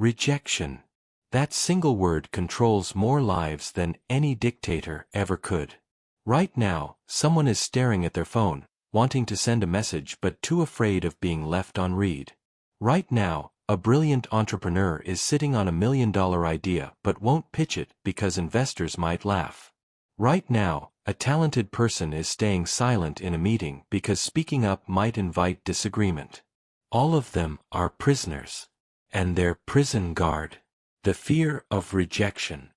Rejection. That single word controls more lives than any dictator ever could. Right now, someone is staring at their phone, wanting to send a message but too afraid of being left on read. Right now, a brilliant entrepreneur is sitting on $1 million idea but won't pitch it because investors might laugh. Right now, a talented person is staying silent in a meeting because speaking up might invite disagreement. All of them are prisoners. And their prison guard. The fear of rejection.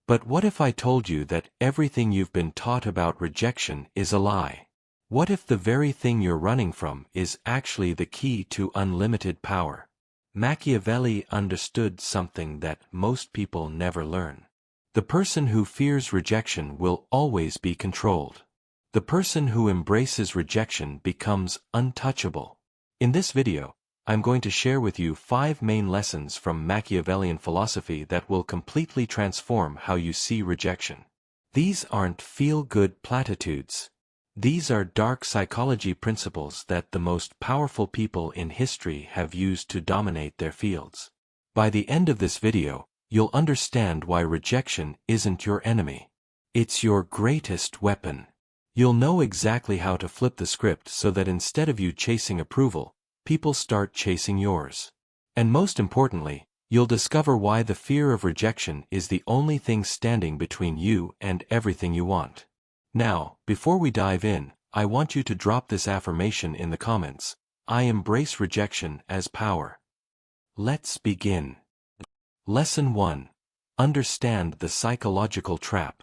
But what if I told you that everything you've been taught about rejection is a lie? What if the very thing you're running from is actually the key to unlimited power? Machiavelli understood something that most people never learn. The person who fears rejection will always be controlled. The person who embraces rejection becomes untouchable. In this video, I'm going to share with you 5 main lessons from Machiavellian philosophy that will completely transform how you see rejection. These aren't feel-good platitudes. These are dark psychology principles that the most powerful people in history have used to dominate their fields. By the end of this video, you'll understand why rejection isn't your enemy. It's your greatest weapon. You'll know exactly how to flip the script so that instead of you chasing approval, people start chasing yours. And most importantly, you'll discover why the fear of rejection is the only thing standing between you and everything you want. Now, before we dive in, I want you to drop this affirmation in the comments. I embrace rejection as power. Let's begin. Lesson 1. Understand the psychological trap.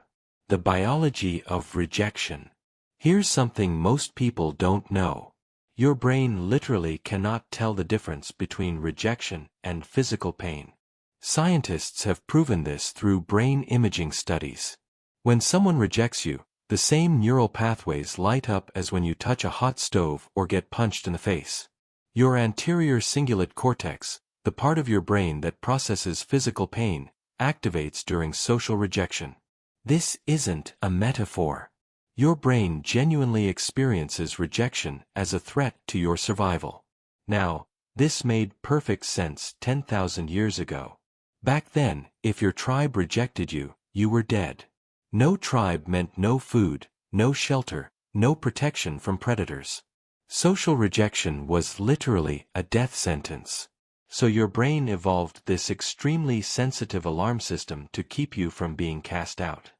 The biology of rejection. Here's something most people don't know. Your brain literally cannot tell the difference between rejection and physical pain. Scientists have proven this through brain imaging studies. When someone rejects you, the same neural pathways light up as when you touch a hot stove or get punched in the face. Your anterior cingulate cortex, the part of your brain that processes physical pain, activates during social rejection. This isn't a metaphor. Your brain genuinely experiences rejection as a threat to your survival. Now, this made perfect sense 10,000 years ago. Back then, if your tribe rejected you, you were dead. No tribe meant no food, no shelter, no protection from predators. Social rejection was literally a death sentence. So your brain evolved this extremely sensitive alarm system to keep you from being cast out.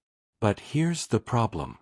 But here's the problem.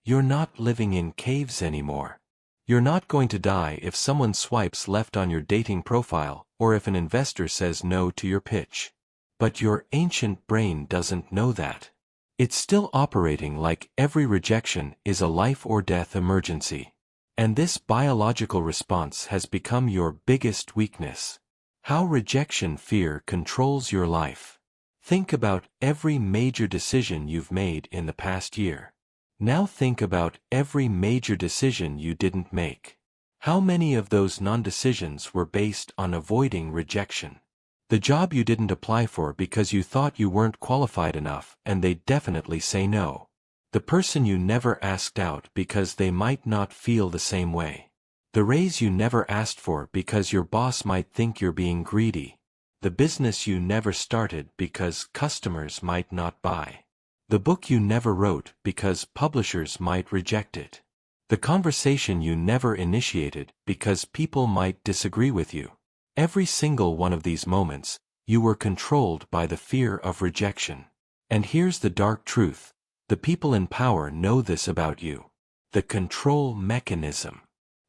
You're not living in caves anymore. You're not going to die if someone swipes left on your dating profile or if an investor says no to your pitch. But your ancient brain doesn't know that. It's still operating like every rejection is a life or death emergency. And this biological response has become your biggest weakness. How rejection fear controls your life. Think about every major decision you've made in the past year. Now think about every major decision you didn't make. How many of those non-decisions were based on avoiding rejection? The job you didn't apply for because you thought you weren't qualified enough and they'd definitely say no. The person you never asked out because they might not feel the same way. The raise you never asked for because your boss might think you're being greedy. The business you never started because customers might not buy. The book you never wrote because publishers might reject it. The conversation you never initiated because people might disagree with you. Every single one of these moments, you were controlled by the fear of rejection. And here's the dark truth. The people in power know this about you. The control mechanism.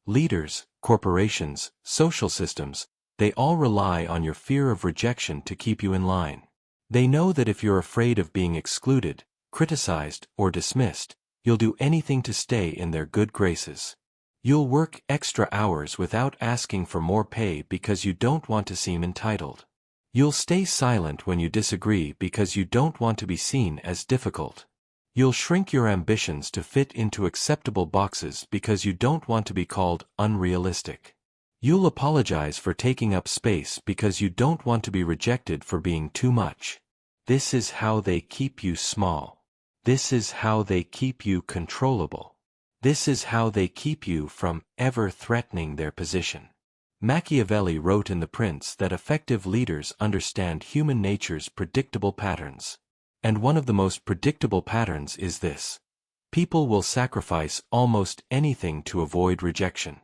Leaders, corporations, social systems, they all rely on your fear of rejection to keep you in line. They know that if you're afraid of being excluded, criticized, or dismissed, you'll do anything to stay in their good graces. You'll work extra hours without asking for more pay because you don't want to seem entitled. You'll stay silent when you disagree because you don't want to be seen as difficult. You'll shrink your ambitions to fit into acceptable boxes because you don't want to be called unrealistic. You'll apologize for taking up space because you don't want to be rejected for being too much. This is how they keep you small. This is how they keep you controllable. This is how they keep you from ever threatening their position. Machiavelli wrote in The Prince that effective leaders understand human nature's predictable patterns. And one of the most predictable patterns is this. People will sacrifice almost anything to avoid rejection.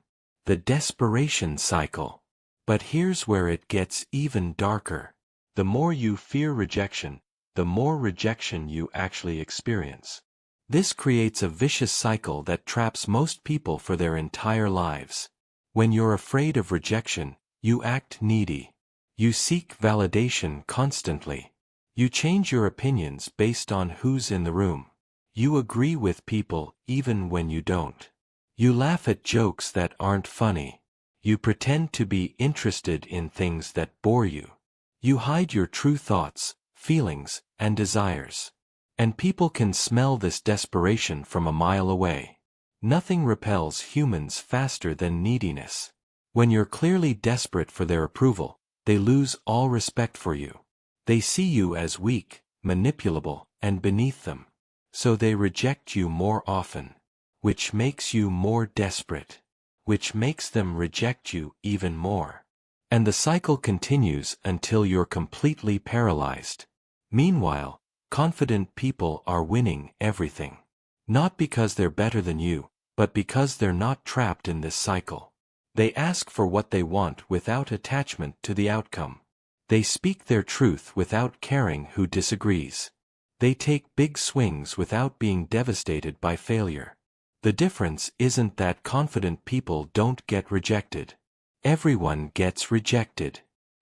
The desperation cycle. But here's where it gets even darker. The more you fear rejection, the more rejection you actually experience. This creates a vicious cycle that traps most people for their entire lives. When you're afraid of rejection, you act needy. You seek validation constantly. You change your opinions based on who's in the room. You agree with people even when you don't. You laugh at jokes that aren't funny. You pretend to be interested in things that bore you. You hide your true thoughts, feelings, and desires. And people can smell this desperation from a mile away. Nothing repels humans faster than neediness. When you're clearly desperate for their approval, they lose all respect for you. They see you as weak, manipulable, and beneath them. So they reject you more often. Which makes you more desperate. Which makes them reject you even more. And the cycle continues until you're completely paralyzed. Meanwhile, confident people are winning everything. Not because they're better than you, but because they're not trapped in this cycle. They ask for what they want without attachment to the outcome. They speak their truth without caring who disagrees. They take big swings without being devastated by failure. The difference isn't that confident people don't get rejected. Everyone gets rejected.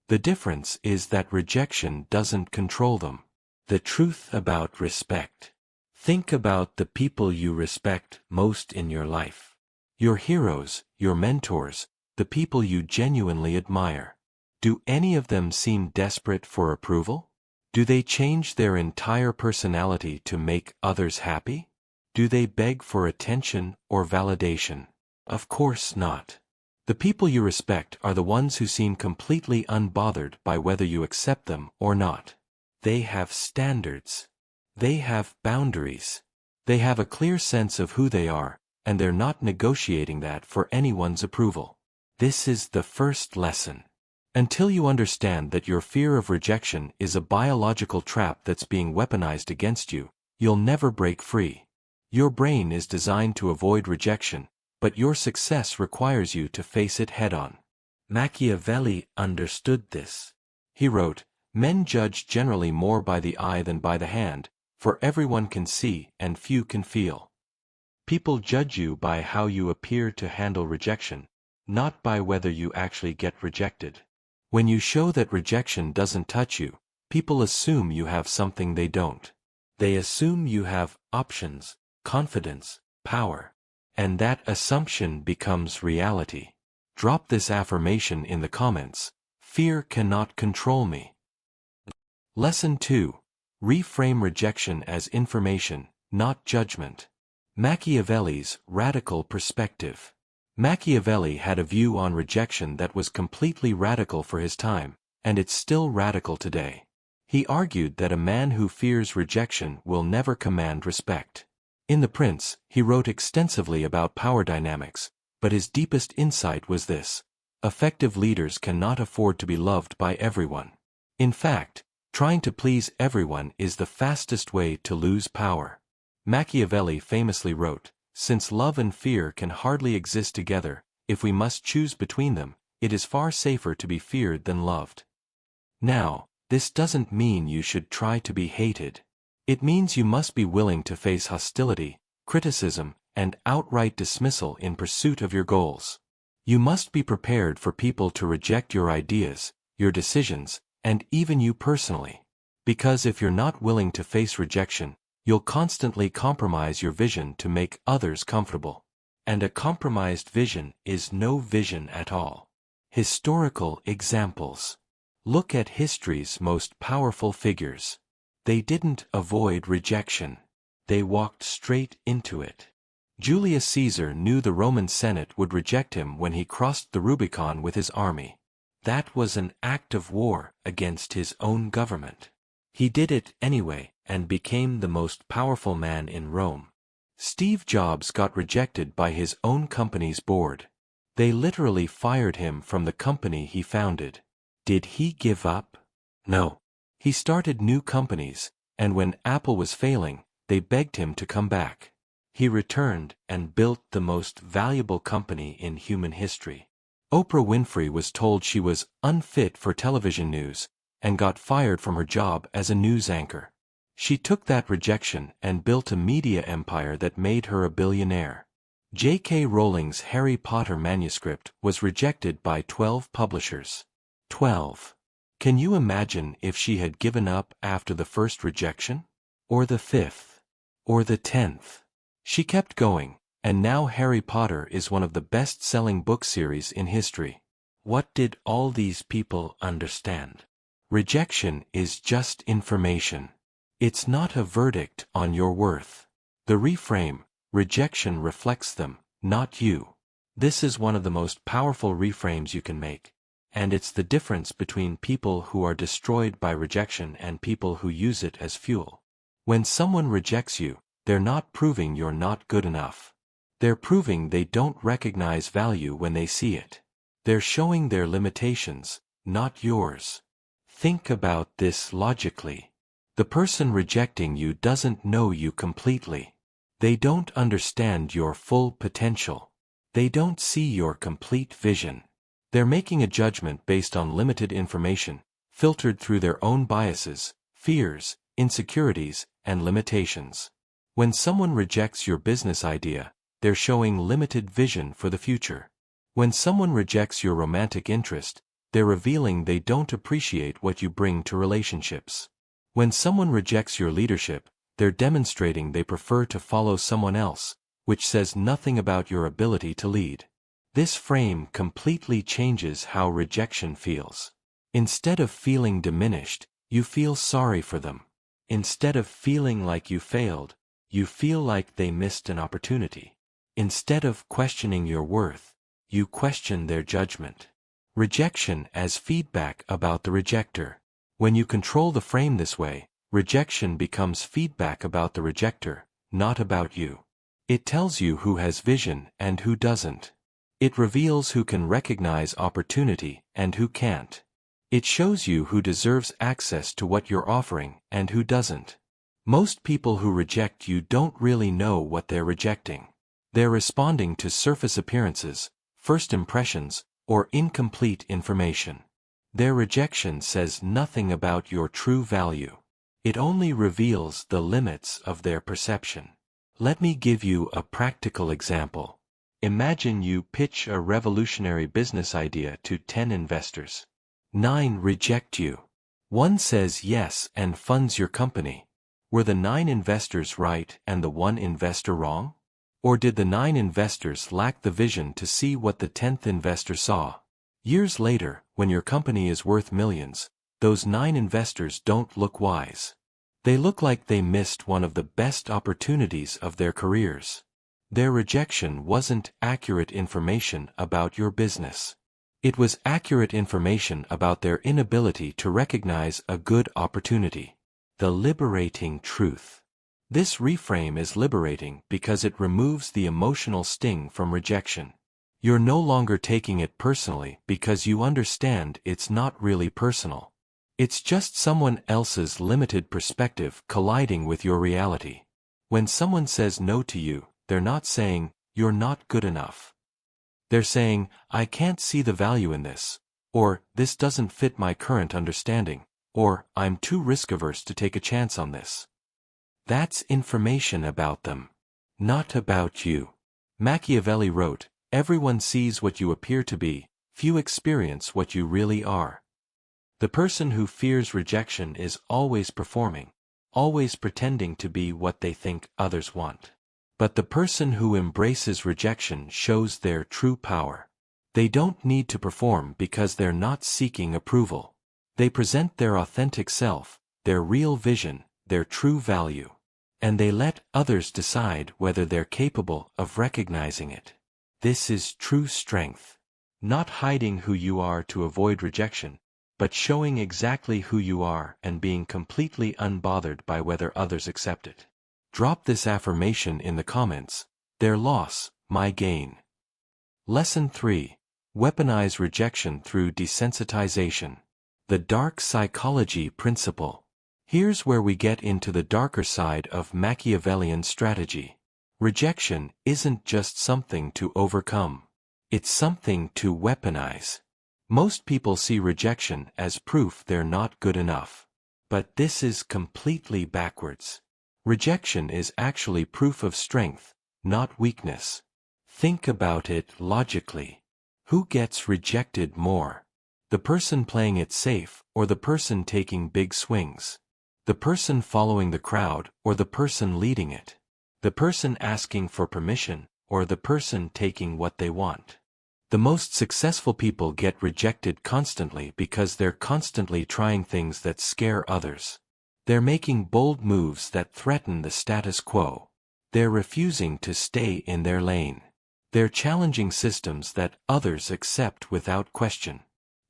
The difference is that rejection doesn't control them. The truth about respect. Think about the people you respect most in your life. Your heroes, your mentors, the people you genuinely admire. Do any of them seem desperate for approval? Do they change their entire personality to make others happy? Do they beg for attention or validation? Of course not. The people you respect are the ones who seem completely unbothered by whether you accept them or not. They have standards. They have boundaries. They have a clear sense of who they are, and they're not negotiating that for anyone's approval. This is the first lesson. Until you understand that your fear of rejection is a biological trap that's being weaponized against you, you'll never break free. Your brain is designed to avoid rejection, but your success requires you to face it head-on. Machiavelli understood this. He wrote, "Men judge generally more by the eye than by the hand, for everyone can see and few can feel." People judge you by how you appear to handle rejection, not by whether you actually get rejected. When you show that rejection doesn't touch you, people assume you have something they don't. They assume you have options, confidence, power. And that assumption becomes reality. Drop this affirmation in the comments. Fear cannot control me. Lesson 2. Reframe rejection as information, not judgment. Machiavelli's radical perspective. Machiavelli had a view on rejection that was completely radical for his time, and it's still radical today. He argued that a man who fears rejection will never command respect. In The Prince, he wrote extensively about power dynamics, but his deepest insight was this: effective leaders cannot afford to be loved by everyone. In fact, trying to please everyone is the fastest way to lose power. Machiavelli famously wrote, "Since love and fear can hardly exist together, if we must choose between them, it is far safer to be feared than loved." Now, this doesn't mean you should try to be hated. It means you must be willing to face hostility, criticism, and outright dismissal in pursuit of your goals. You must be prepared for people to reject your ideas, your decisions, and even you personally. Because if you're not willing to face rejection, you'll constantly compromise your vision to make others comfortable. And a compromised vision is no vision at all. Historical examples. Look at history's most powerful figures. They didn't avoid rejection. They walked straight into it. Julius Caesar knew the Roman Senate would reject him when he crossed the Rubicon with his army. That was an act of war against his own government. He did it anyway and became the most powerful man in Rome. Steve Jobs got rejected by his own company's board. They literally fired him from the company he founded. Did he give up? No. He started new companies, and when Apple was failing, they begged him to come back. He returned and built the most valuable company in human history. Oprah Winfrey was told she was unfit for television news and got fired from her job as a news anchor. She took that rejection and built a media empire that made her a billionaire. J.K. Rowling's Harry Potter manuscript was rejected by 12 publishers. 12. Can you imagine if she had given up after the first rejection? Or the 5th? Or the 10th? She kept going, and now Harry Potter is one of the best-selling book series in history. What did all these people understand? Rejection is just information. It's not a verdict on your worth. The reframe, rejection reflects them, not you. This is one of the most powerful reframes you can make. And it's the difference between people who are destroyed by rejection and people who use it as fuel. When someone rejects you, they're not proving you're not good enough. They're proving they don't recognize value when they see it. They're showing their limitations, not yours. Think about this logically. The person rejecting you doesn't know you completely. They don't understand your full potential. They don't see your complete vision. They're making a judgment based on limited information, filtered through their own biases, fears, insecurities, and limitations. When someone rejects your business idea, they're showing limited vision for the future. When someone rejects your romantic interest, they're revealing they don't appreciate what you bring to relationships. When someone rejects your leadership, they're demonstrating they prefer to follow someone else, which says nothing about your ability to lead. This frame completely changes how rejection feels. Instead of feeling diminished, you feel sorry for them. Instead of feeling like you failed, you feel like they missed an opportunity. Instead of questioning your worth, you question their judgment. Rejection as feedback about the rejector. When you control the frame this way, rejection becomes feedback about the rejector, not about you. It tells you who has vision and who doesn't. It reveals who can recognize opportunity and who can't. It shows you who deserves access to what you're offering and who doesn't. Most people who reject you don't really know what they're rejecting. They're responding to surface appearances, first impressions, or incomplete information. Their rejection says nothing about your true value. It only reveals the limits of their perception. Let me give you a practical example. Imagine you pitch a revolutionary business idea to 10 investors. 9 reject you. 1 says yes and funds your company. Were the 9 investors right and the 1 investor wrong? Or did the 9 investors lack the vision to see what the 10th investor saw? Years later, when your company is worth millions, those 9 investors don't look wise. They look like they missed one of the best opportunities of their careers. Their rejection wasn't accurate information about your business. It was accurate information about their inability to recognize a good opportunity. The liberating truth. This reframe is liberating because it removes the emotional sting from rejection. You're no longer taking it personally because you understand it's not really personal. It's just someone else's limited perspective colliding with your reality. When someone says no to you, they're not saying, "You're not good enough." They're saying, "I can't see the value in this," or "This doesn't fit my current understanding," or "I'm too risk-averse to take a chance on this." That's information about them, not about you. Machiavelli wrote, "Everyone sees what you appear to be, few experience what you really are." The person who fears rejection is always performing, always pretending to be what they think others want. But the person who embraces rejection shows their true power. They don't need to perform because they're not seeking approval. They present their authentic self, their real vision, their true value. And they let others decide whether they're capable of recognizing it. This is true strength. Not hiding who you are to avoid rejection, but showing exactly who you are and being completely unbothered by whether others accept it. Drop this affirmation in the comments: their loss, my gain. Lesson 3. Weaponize rejection through desensitization. The dark psychology principle. Here's where we get into the darker side of Machiavellian strategy. Rejection isn't just something to overcome. It's something to weaponize. Most people see rejection as proof they're not good enough. But this is completely backwards. Rejection is actually proof of strength, not weakness. Think about it logically. Who gets rejected more? The person playing it safe, or the person taking big swings? The person following the crowd, or the person leading it? The person asking for permission, or the person taking what they want? The most successful people get rejected constantly because they're constantly trying things that scare others. They're making bold moves that threaten the status quo. They're refusing to stay in their lane. They're challenging systems that others accept without question.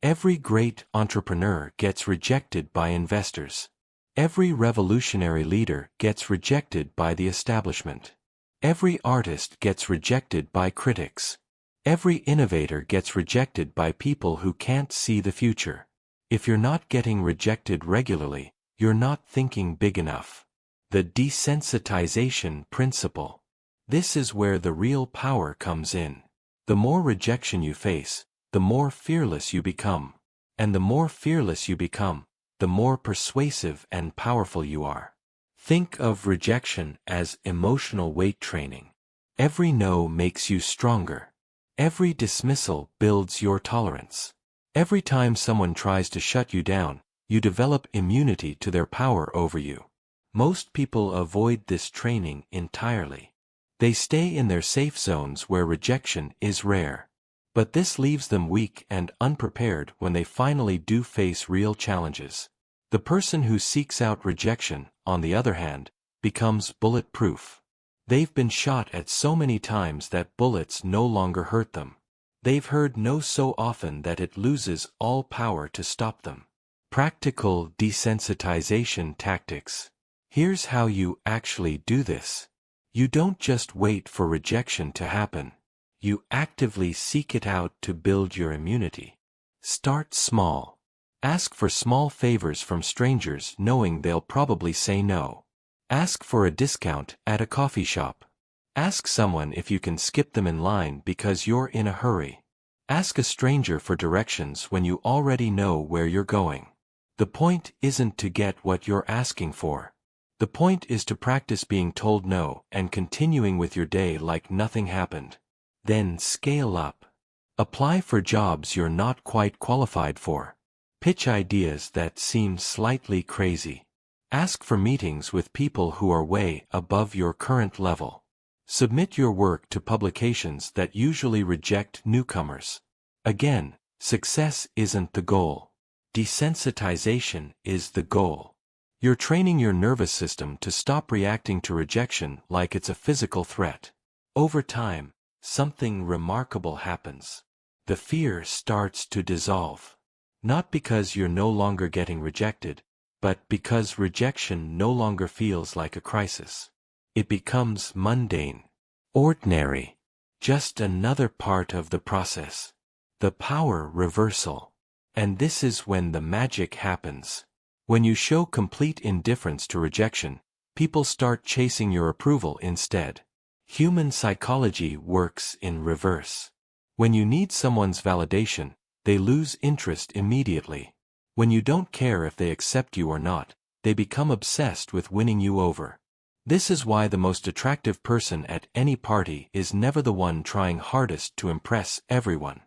Every great entrepreneur gets rejected by investors. Every revolutionary leader gets rejected by the establishment. Every artist gets rejected by critics. Every innovator gets rejected by people who can't see the future. If you're not getting rejected regularly, you're not thinking big enough. The desensitization principle. This is where the real power comes in. The more rejection you face, the more fearless you become. And the more fearless you become, the more persuasive and powerful you are. Think of rejection as emotional weight training. Every no makes you stronger. Every dismissal builds your tolerance. Every time someone tries to shut you down, you develop immunity to their power over you. Most people avoid this training entirely. They stay in their safe zones where rejection is rare. But this leaves them weak and unprepared when they finally do face real challenges. The person who seeks out rejection, on the other hand, becomes bulletproof. They've been shot at so many times that bullets no longer hurt them. They've heard no so often that it loses all power to stop them. Practical desensitization tactics. Here's how you actually do this. You don't just wait for rejection to happen. You actively seek it out to build your immunity. Start small. Ask for small favors from strangers knowing they'll probably say no. Ask for a discount at a coffee shop. Ask someone if you can skip them in line because you're in a hurry. Ask a stranger for directions when you already know where you're going. The point isn't to get what you're asking for. The point is to practice being told no and continuing with your day like nothing happened. Then scale up. Apply for jobs you're not quite qualified for. Pitch ideas that seem slightly crazy. Ask for meetings with people who are way above your current level. Submit your work to publications that usually reject newcomers. Again, success isn't the goal. Desensitization is the goal. You're training your nervous system to stop reacting to rejection like it's a physical threat. Over time, something remarkable happens. The fear starts to dissolve. Not because you're no longer getting rejected, but because rejection no longer feels like a crisis. It becomes mundane, ordinary, just another part of the process. The power reversal. And this is when the magic happens. When you show complete indifference to rejection, people start chasing your approval instead. Human psychology works in reverse. When you need someone's validation, they lose interest immediately. When you don't care if they accept you or not, they become obsessed with winning you over. This is why the most attractive person at any party is never the one trying hardest to impress everyone.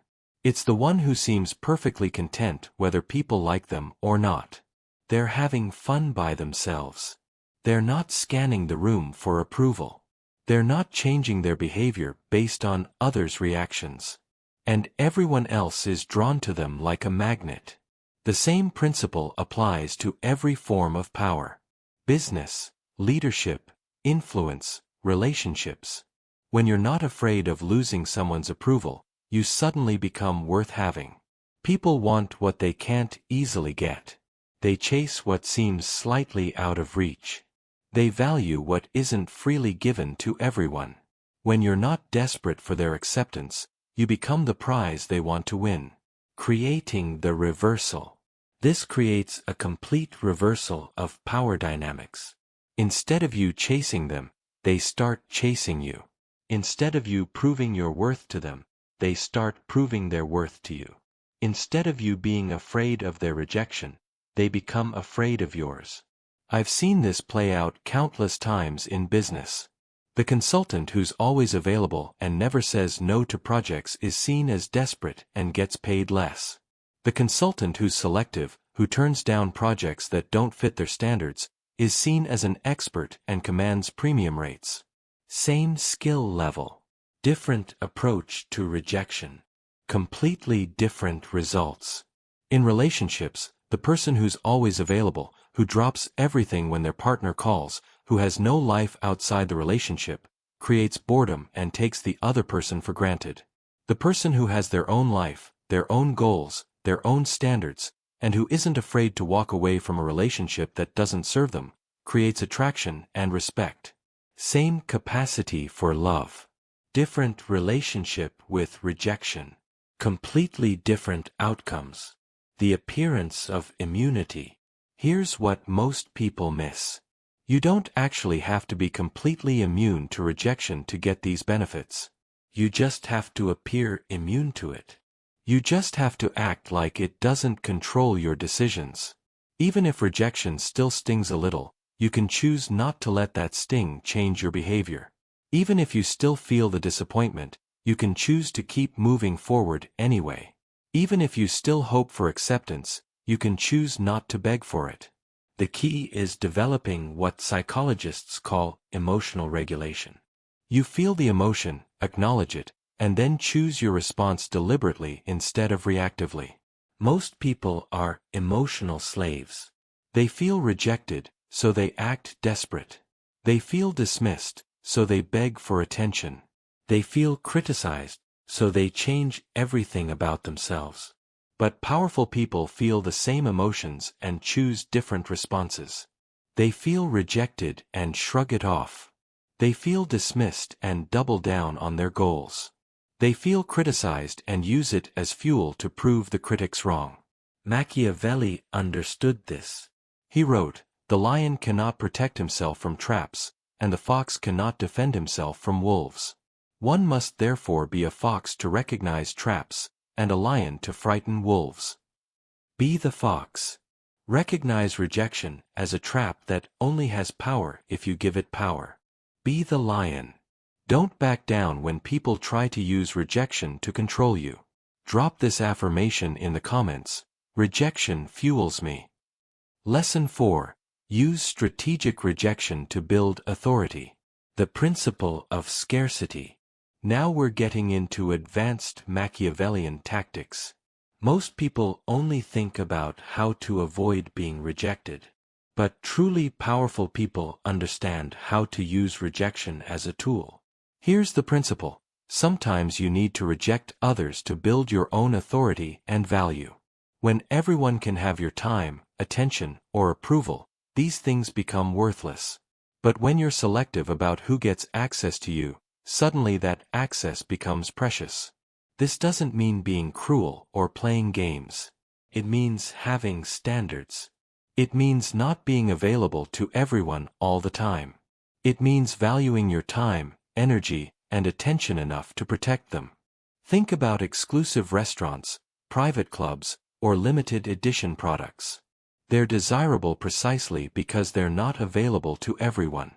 It's the one who seems perfectly content whether people like them or not. They're having fun by themselves. They're not scanning the room for approval. They're not changing their behavior based on others' reactions. And everyone else is drawn to them like a magnet. The same principle applies to every form of power. Business, leadership, influence, relationships. When you're not afraid of losing someone's approval, you suddenly become worth having. People want what they can't easily get. They chase what seems slightly out of reach. They value what isn't freely given to everyone. When you're not desperate for their acceptance, you become the prize they want to win. Creating the reversal. This creates a complete reversal of power dynamics. Instead of you chasing them, they start chasing you. Instead of you proving your worth to them, they start proving their worth to you. Instead of you being afraid of their rejection, they become afraid of yours. I've seen this play out countless times in business. The consultant who's always available and never says no to projects is seen as desperate and gets paid less. The consultant who's selective, who turns down projects that don't fit their standards, is seen as an expert and commands premium rates. Same skill level. Different approach to rejection. Completely different results. In relationships, the person who's always available, who drops everything when their partner calls, who has no life outside the relationship, creates boredom and takes the other person for granted. The person who has their own life, their own goals, their own standards, and who isn't afraid to walk away from a relationship that doesn't serve them, creates attraction and respect. Same capacity for love. Different relationship with rejection. Completely different outcomes. The appearance of immunity. Here's what most people miss. You don't actually have to be completely immune to rejection to get these benefits. You just have to appear immune to it. You just have to act like it doesn't control your decisions. Even if rejection still stings a little, you can choose not to let that sting change your behavior. Even if you still feel the disappointment, you can choose to keep moving forward anyway. Even if you still hope for acceptance, you can choose not to beg for it. The key is developing what psychologists call emotional regulation. You feel the emotion, acknowledge it, and then choose your response deliberately instead of reactively. Most people are emotional slaves. They feel rejected, so they act desperate. They feel dismissed, so they beg for attention. They feel criticized, so they change everything about themselves. But powerful people feel the same emotions and choose different responses. They feel rejected and shrug it off. They feel dismissed and double down on their goals. They feel criticized and use it as fuel to prove the critics wrong. Machiavelli understood this. He wrote, "The lion cannot protect himself from traps, and the fox cannot defend himself from wolves. One must therefore be a fox to recognize traps, and a lion to frighten wolves." Be the fox. Recognize rejection as a trap that only has power if you give it power. Be the lion. Don't back down when people try to use rejection to control you. Drop this affirmation in the comments: rejection fuels me. Lesson 4. Use strategic rejection to build authority. The principle of scarcity. Now we're getting into advanced Machiavellian tactics. Most people only think about how to avoid being rejected. But truly powerful people understand how to use rejection as a tool. Here's the principle. Sometimes you need to reject others to build your own authority and value. When everyone can have your time, attention, or approval, these things become worthless. But when you're selective about who gets access to you, suddenly that access becomes precious. This doesn't mean being cruel or playing games. It means having standards. It means not being available to everyone all the time. It means valuing your time, energy, and attention enough to protect them. Think about exclusive restaurants, private clubs, or limited edition products. They're desirable precisely because they're not available to everyone.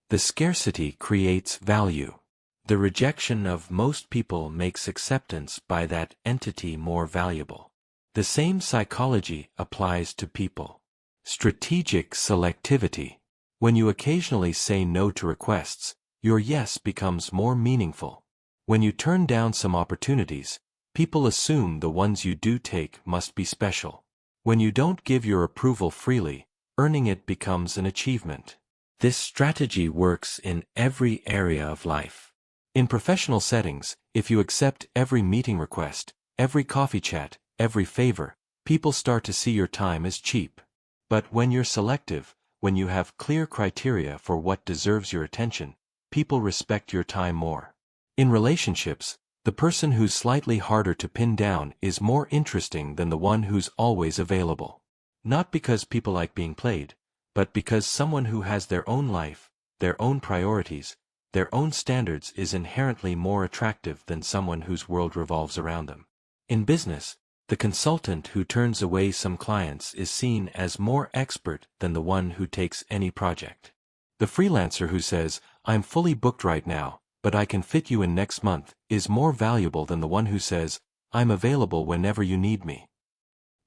The scarcity creates value. The rejection of most people makes acceptance by that entity more valuable. The same psychology applies to people. Strategic selectivity. When you occasionally say no to requests, your yes becomes more meaningful. When you turn down some opportunities, people assume the ones you do take must be special. When you don't give your approval freely, earning it becomes an achievement. This strategy works in every area of life. In professional settings, if you accept every meeting request, every coffee chat, every favor, people start to see your time as cheap. But when you're selective, when you have clear criteria for what deserves your attention, people respect your time more. In relationships, The person who's slightly harder to pin down is more interesting than the one who's always available. Not because people like being played, but because someone who has their own life, their own priorities, their own standards is inherently more attractive than someone whose world revolves around them. In business, the consultant who turns away some clients is seen as more expert than the one who takes any project. The freelancer who says, "I'm fully booked right now, but I can fit you in next month," is more valuable than the one who says, "I'm available whenever you need me."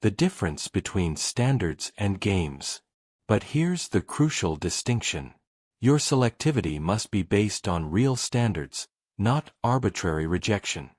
The difference between standards and games. But here's the crucial distinction. Your selectivity must be based on real standards, not arbitrary rejection.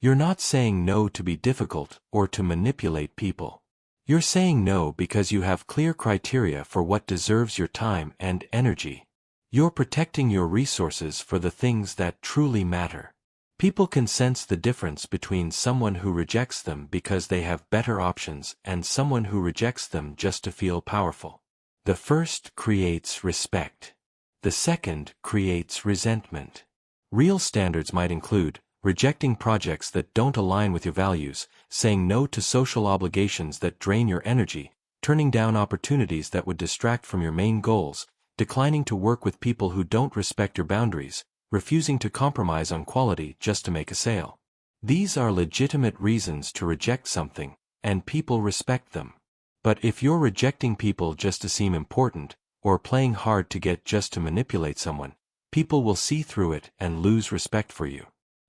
You're not saying no to be difficult or to manipulate people. You're saying no because you have clear criteria for what deserves your time and energy. You're protecting your resources for the things that truly matter. People can sense the difference between someone who rejects them because they have better options and someone who rejects them just to feel powerful. The first creates respect. The second creates resentment. Real standards might include rejecting projects that don't align with your values, saying no to social obligations that drain your energy, turning down opportunities that would distract from your main goals, declining to work with people who don't respect your boundaries, refusing to compromise on quality just to make a sale. These are legitimate reasons to reject something, and people respect them. But if you're rejecting people just to seem important, or playing hard to get just to manipulate someone, people will see through it and lose respect for you.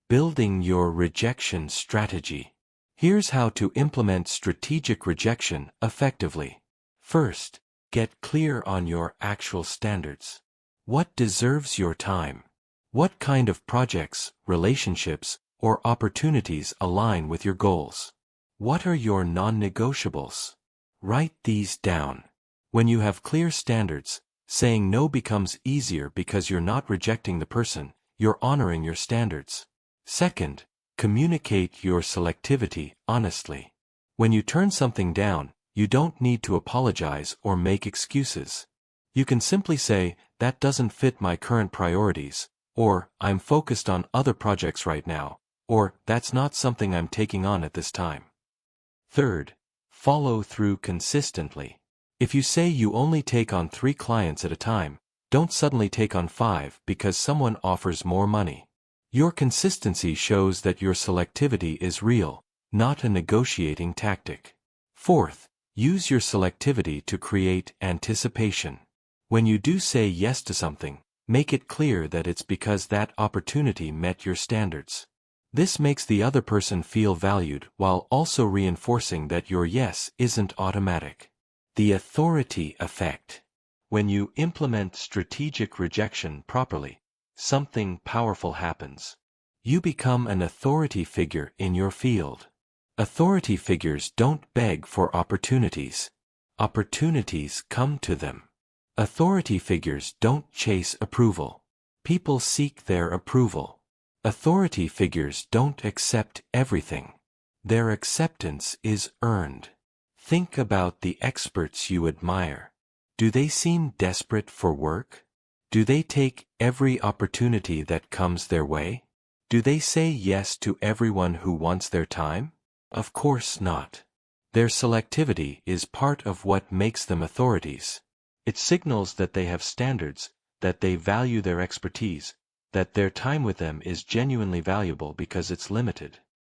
Building your rejection strategy. Here's how to implement strategic rejection effectively. First, get clear on your actual standards. What deserves your time? What kind of projects, relationships, or opportunities align with your goals? What are your non-negotiables? Write these down. When you have clear standards, saying no becomes easier because you're not rejecting the person, you're honoring your standards. Second, communicate your selectivity honestly. When you turn something down, you don't need to apologize or make excuses. You can simply say, "That doesn't fit my current priorities," or "I'm focused on other projects right now," or "That's not something I'm taking on at this time." Third, follow through consistently. If you say you only take on 3 clients at a time, don't suddenly take on 5 because someone offers more money. Your consistency shows that your selectivity is real, not a negotiating tactic. Fourth, use your selectivity to create anticipation. When you do say yes to something, make it clear that it's because that opportunity met your standards. This makes the other person feel valued while also reinforcing that your yes isn't automatic. The authority effect. When you implement strategic rejection properly, something powerful happens. You become an authority figure in your field. Authority figures don't beg for opportunities. Opportunities come to them. Authority figures don't chase approval. People seek their approval. Authority figures don't accept everything. Their acceptance is earned. Think about the experts you admire. Do they seem desperate for work? Do they take every opportunity that comes their way? Do they say yes to everyone who wants their time? Of course not. Their selectivity is part of what makes them authorities. It signals that they have standards, that they value their expertise, that their time with them is genuinely valuable because it's limited.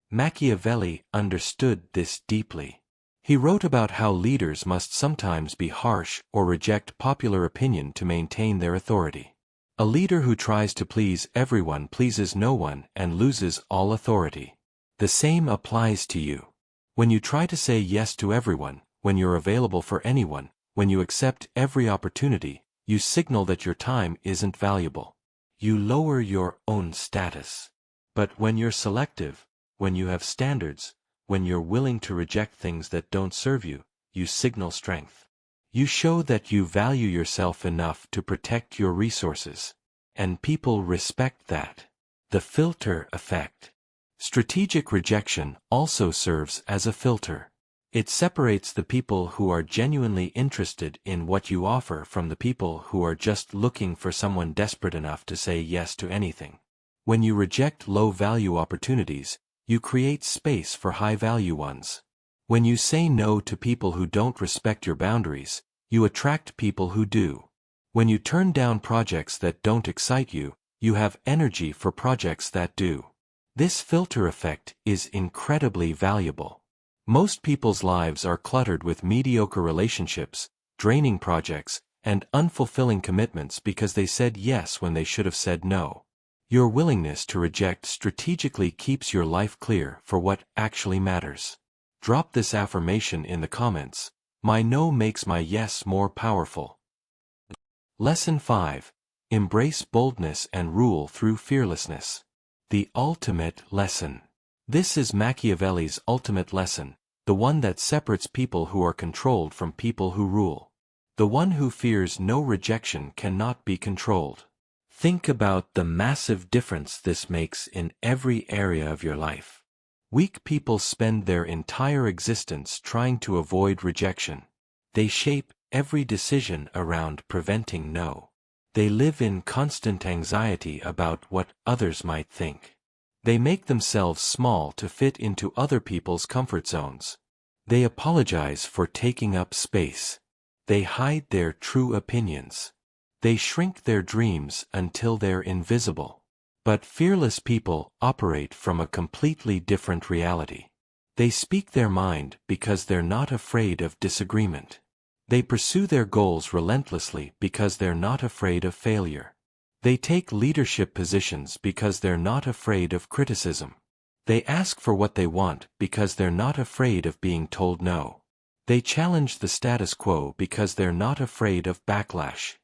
Machiavelli understood this deeply. He wrote about how leaders must sometimes be harsh or reject popular opinion to maintain their authority. A leader who tries to please everyone pleases no one and loses all authority. The same applies to you. When you try to say yes to everyone, when you're available for anyone, when you accept every opportunity, you signal that your time isn't valuable. You lower your own status. But when you're selective, when you have standards, when you're willing to reject things that don't serve you, you signal strength. You show that you value yourself enough to protect your resources. And people respect that. The filter effect. Strategic rejection also serves as a filter. It separates the people who are genuinely interested in what you offer from the people who are just looking for someone desperate enough to say yes to anything. When you reject low-value opportunities, you create space for high-value ones. When you say no to people who don't respect your boundaries, you attract people who do. When you turn down projects that don't excite you, you have energy for projects that do. This filter effect is incredibly valuable. Most people's lives are cluttered with mediocre relationships, draining projects, and unfulfilling commitments because they said yes when they should have said no. Your willingness to reject strategically keeps your life clear for what actually matters. Drop this affirmation in the comments. My no makes my yes more powerful. Lesson 5. Embrace boldness and rule through fearlessness. The ultimate lesson. This is Machiavelli's ultimate lesson, the one that separates people who are controlled from people who rule. The one who fears no rejection cannot be controlled. Think about the massive difference this makes in every area of your life. Weak people spend their entire existence trying to avoid rejection. They shape every decision around preventing no. They live in constant anxiety about what others might think. They make themselves small to fit into other people's comfort zones. They apologize for taking up space. They hide their true opinions. They shrink their dreams until they're invisible. But fearless people operate from a completely different reality. They speak their mind because they're not afraid of disagreement. They pursue their goals relentlessly because they're not afraid of failure. They take leadership positions because they're not afraid of criticism. They ask for what they want because they're not afraid of being told no. They challenge the status quo because they're not afraid of backlash.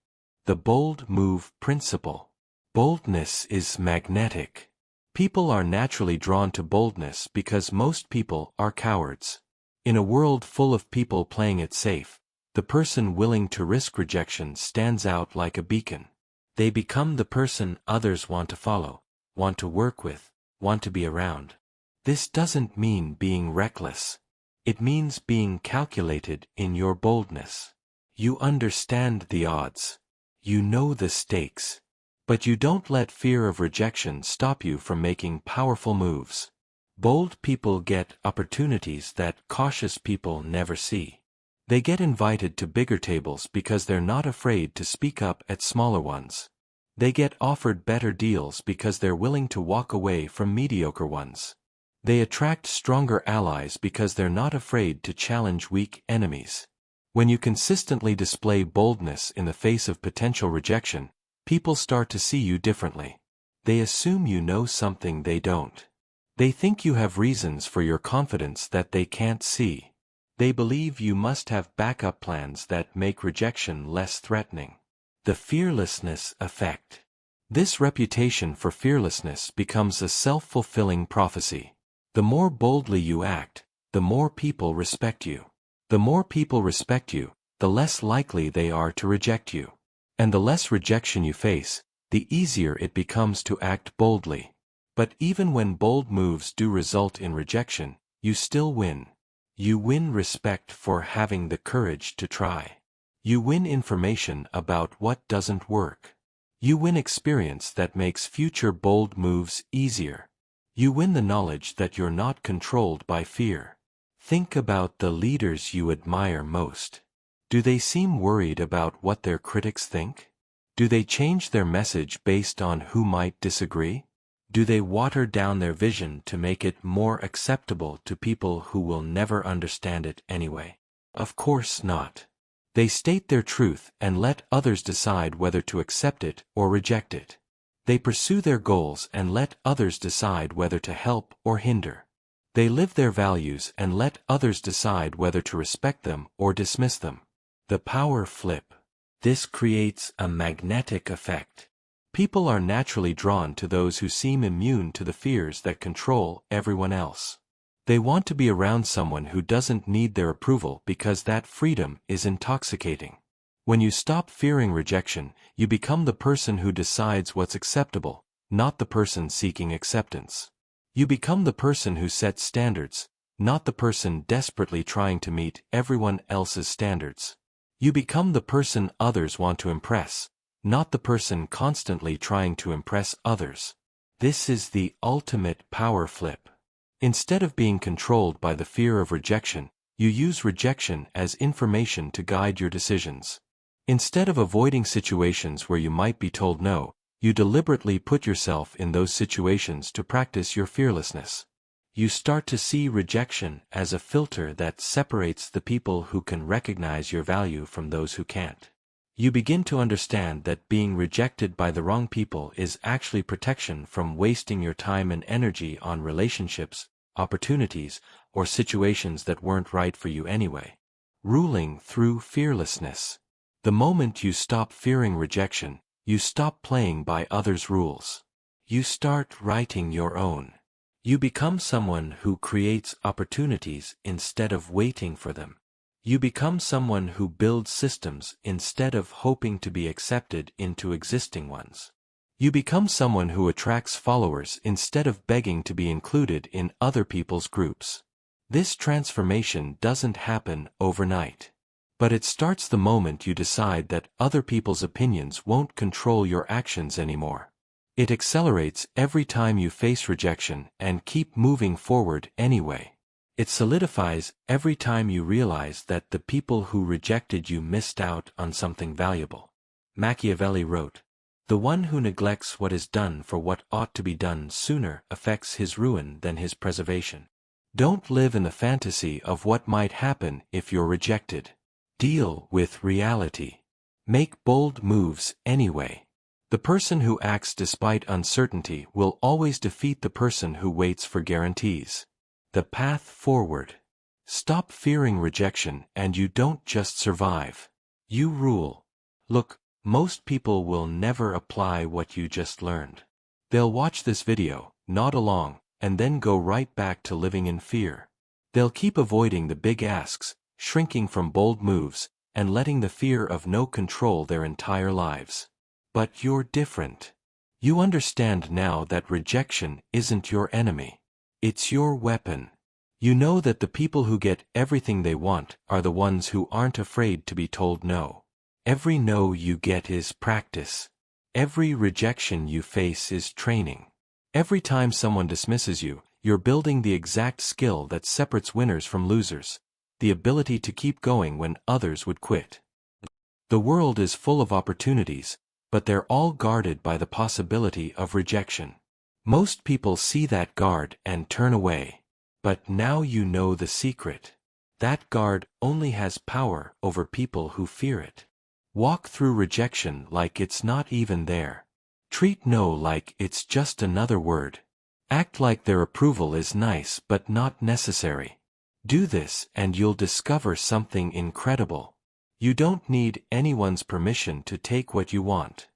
The bold move principle. Boldness is magnetic. People are naturally drawn to boldness because most people are cowards. In a world full of people playing it safe, the person willing to risk rejection stands out like a beacon. They become the person others want to follow, want to work with, want to be around. This doesn't mean being reckless. It means being calculated in your boldness. You understand the odds. You know the stakes. But you don't let fear of rejection stop you from making powerful moves. Bold people get opportunities that cautious people never see. They get invited to bigger tables because they're not afraid to speak up at smaller ones. They get offered better deals because they're willing to walk away from mediocre ones. They attract stronger allies because they're not afraid to challenge weak enemies. When you consistently display boldness in the face of potential rejection, people start to see you differently. They assume you know something they don't. They think you have reasons for your confidence that they can't see. They believe you must have backup plans that make rejection less threatening. The fearlessness effect. This reputation for fearlessness becomes a self-fulfilling prophecy. The more boldly you act, the more people respect you. The more people respect you, the less likely they are to reject you. And the less rejection you face, the easier it becomes to act boldly. But even when bold moves do result in rejection, you still win. You win respect for having the courage to try. You win information about what doesn't work. You win experience that makes future bold moves easier. You win the knowledge that you're not controlled by fear. Think about the leaders you admire most. Do they seem worried about what their critics think? Do they change their message based on who might disagree? Do they water down their vision to make it more acceptable to people who will never understand it anyway? Of course not. They state their truth and let others decide whether to accept it or reject it. They pursue their goals and let others decide whether to help or hinder. They live their values and let others decide whether to respect them or dismiss them. The power flip. This creates a magnetic effect. People are naturally drawn to those who seem immune to the fears that control everyone else. They want to be around someone who doesn't need their approval because that freedom is intoxicating. When you stop fearing rejection, you become the person who decides what's acceptable, not the person seeking acceptance. You become the person who sets standards, not the person desperately trying to meet everyone else's standards. You become the person others want to impress, not the person constantly trying to impress others. This is the ultimate power flip. Instead of being controlled by the fear of rejection, you use rejection as information to guide your decisions. Instead of avoiding situations where you might be told no, you deliberately put yourself in those situations to practice your fearlessness. You start to see rejection as a filter that separates the people who can recognize your value from those who can't. You begin to understand that being rejected by the wrong people is actually protection from wasting your time and energy on relationships, opportunities, or situations that weren't right for you anyway. Ruling through fearlessness. The moment you stop fearing rejection, you stop playing by others' rules. You start writing your own. You become someone who creates opportunities instead of waiting for them. You become someone who builds systems instead of hoping to be accepted into existing ones. You become someone who attracts followers instead of begging to be included in other people's groups. This transformation doesn't happen overnight. But it starts the moment you decide that other people's opinions won't control your actions anymore. It accelerates every time you face rejection and keep moving forward anyway. It solidifies every time you realize that the people who rejected you missed out on something valuable. Machiavelli wrote, "The one who neglects what is done for what ought to be done sooner affects his ruin than his preservation." Don't live in the fantasy of what might happen if you're rejected. Deal with reality. Make bold moves anyway. The person who acts despite uncertainty will always defeat the person who waits for guarantees. The path forward. Stop fearing rejection and you don't just survive. You rule. Look, most people will never apply what you just learned. They'll watch this video, nod along, and then go right back to living in fear. They'll keep avoiding the big asks, shrinking from bold moves, and letting the fear of no control their entire lives. But you're different. You understand now that rejection isn't your enemy. It's your weapon. You know that the people who get everything they want are the ones who aren't afraid to be told no. Every no you get is practice. Every rejection you face is training. Every time someone dismisses you, you're building the exact skill that separates winners from losers, the ability to keep going when others would quit. The world is full of opportunities, but they're all guarded by the possibility of rejection. Most people see that guard and turn away. But now you know the secret. That guard only has power over people who fear it. Walk through rejection like it's not even there. Treat no like it's just another word. Act like their approval is nice but not necessary. Do this and you'll discover something incredible. You don't need anyone's permission to take what you want.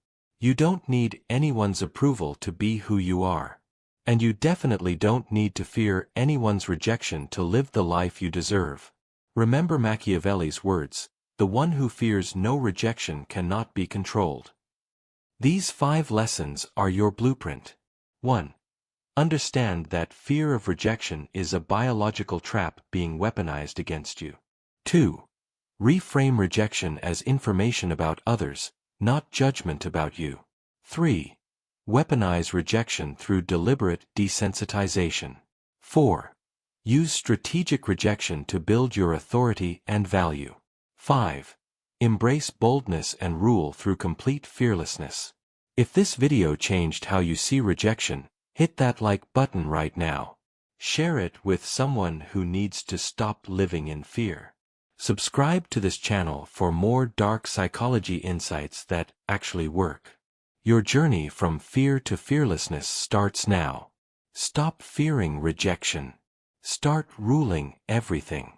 You don't need anyone's approval to be who you are. And you definitely don't need to fear anyone's rejection to live the life you deserve. Remember Machiavelli's words, "The one who fears no rejection cannot be controlled." These 5 lessons are your blueprint. 1. Understand that fear of rejection is a biological trap being weaponized against you. 2. Reframe rejection as information about others, not judgment about you. 3. Weaponize rejection through deliberate desensitization. 4. Use strategic rejection to build your authority and value. 5. Embrace boldness and rule through complete fearlessness. If this video changed how you see rejection, hit that like button right now. Share it with someone who needs to stop living in fear. Subscribe to this channel for more dark psychology insights that actually work. Your journey from fear to fearlessness starts now. Stop fearing rejection. Start ruling everything.